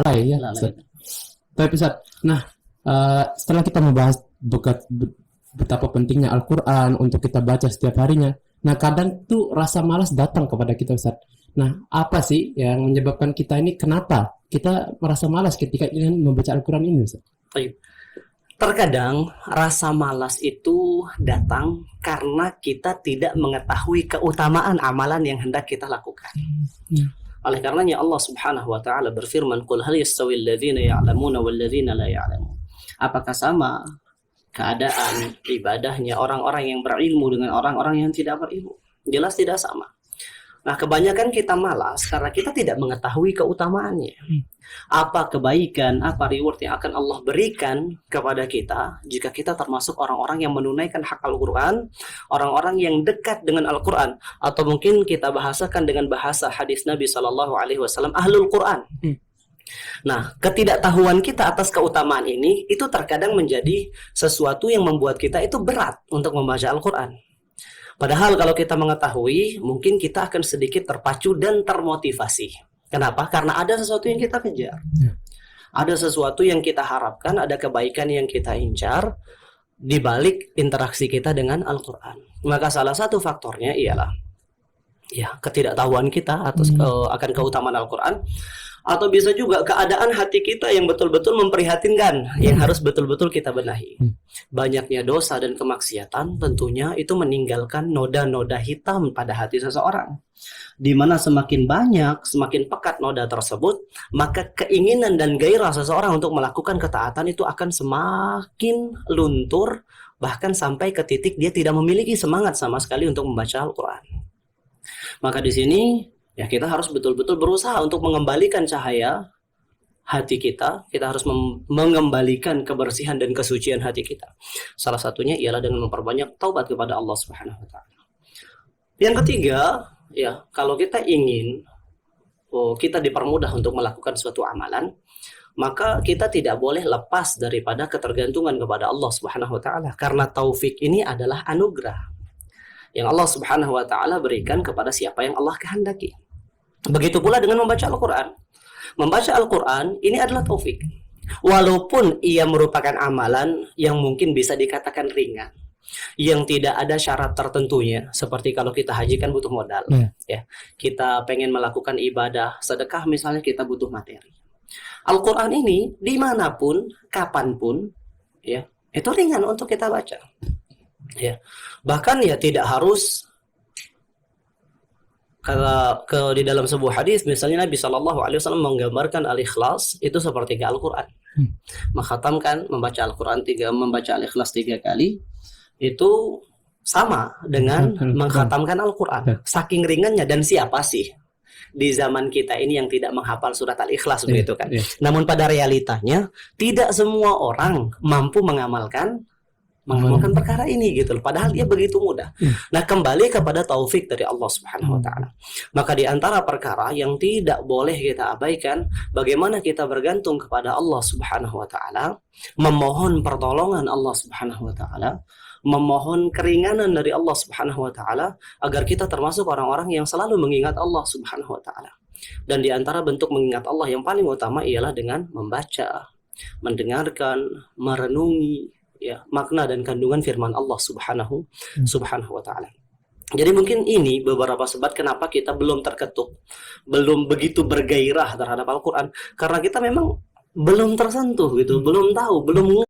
lalai ya. Ustaz. Baik Ustaz. Nah, setelah kita membahas betapa pentingnya Al-Quran untuk kita baca setiap harinya, nah kadang tuh rasa malas datang kepada kita Ustaz. Nah, apa sih yang menyebabkan kita ini, kenapa kita merasa malas ketika ingin membaca Al-Quran ini Ustaz? Baik. Terkadang rasa malas itu datang karena kita tidak mengetahui keutamaan amalan yang hendak kita lakukan. Oleh karenanya Allah Subhanahu wa taala berfirman, "Qul hal yastawil ladzina ya'lamuna wal ladzina la ya'lamun." Apakah sama keadaan ibadahnya orang-orang yang berilmu dengan orang-orang yang tidak berilmu? Jelas tidak sama. Nah, kebanyakan kita malas karena kita tidak mengetahui keutamaannya. Apa kebaikan, apa reward yang akan Allah berikan kepada kita jika kita termasuk orang-orang yang menunaikan hak Al-Quran, orang-orang yang dekat dengan Al-Quran, atau mungkin kita bahasakan dengan bahasa hadis Nabi SAW, Ahlul Quran. Nah, ketidaktahuan kita atas keutamaan ini itu terkadang menjadi sesuatu yang membuat kita itu berat untuk membaca Al-Quran. Padahal kalau kita mengetahui, mungkin kita akan sedikit terpacu dan termotivasi. Kenapa? Karena ada sesuatu yang kita kejar. Ada sesuatu yang kita harapkan, ada kebaikan yang kita incar di balik interaksi kita dengan Al-Quran. Maka salah satu faktornya ialah ketidaktahuan kita atas akan keutamaan Al-Quran. Atau bisa juga keadaan hati kita yang betul-betul memprihatinkan, yang harus betul-betul kita benahi. Banyaknya dosa dan kemaksiatan tentunya itu meninggalkan noda-noda hitam pada hati seseorang. Di mana semakin banyak, semakin pekat noda tersebut, maka keinginan dan gairah seseorang untuk melakukan ketaatan itu akan semakin luntur, bahkan sampai ke titik dia tidak memiliki semangat sama sekali untuk membaca Al-Quran. Maka di sini kita harus betul-betul berusaha untuk mengembalikan cahaya hati kita. Kita harus mengembalikan kebersihan dan kesucian hati kita. Salah satunya ialah dengan memperbanyak taubat kepada Allah Subhanahu wa taala. Yang ketiga, kalau kita ingin kita dipermudah untuk melakukan suatu amalan, maka kita tidak boleh lepas daripada ketergantungan kepada Allah Subhanahu wa taala, karena taufik ini adalah anugerah yang Allah Subhanahu wa taala berikan kepada siapa yang Allah kehendaki. Begitu pula dengan membaca Al-Quran. Membaca Al-Quran ini adalah taufik. Walaupun ia merupakan amalan yang mungkin bisa dikatakan ringan, yang tidak ada syarat tertentunya, seperti kalau kita haji kan butuh modal. Kita pengen melakukan ibadah, sedekah misalnya, kita butuh materi. Al-Quran ini dimanapun, kapanpun, itu ringan untuk kita baca. Bahkan tidak harus di dalam sebuah hadis, misalnya Nabi SAW menggambarkan Al-Ikhlas itu seperti Al-Quran. Mengkhatamkan, membaca Al-Quran membaca Al-Ikhlas 3 kali itu sama dengan mengkhatamkan Al-Quran. Saking ringannya. Dan siapa sih di zaman kita ini yang tidak menghafal surat Al-Ikhlas, begitu kan? Namun pada realitanya tidak semua orang mampu mengamalkan perkara ini gitu loh. Padahal dia begitu mudah. Nah, kembali kepada taufik dari Allah Subhanahu wa taala. Maka di antara perkara yang tidak boleh kita abaikan, bagaimana kita bergantung kepada Allah Subhanahu wa taala, memohon pertolongan Allah Subhanahu wa taala, memohon keringanan dari Allah Subhanahu wa taala agar kita termasuk orang-orang yang selalu mengingat Allah Subhanahu wa taala. Dan di antara bentuk mengingat Allah yang paling utama ialah dengan membaca, mendengarkan, merenungi makna dan kandungan firman Allah Subhanahu wa taala. Jadi mungkin ini beberapa sebab kenapa kita belum terketuk, belum begitu bergairah terhadap Al-Quran, karena kita memang belum tersentuh gitu, belum tahu, belum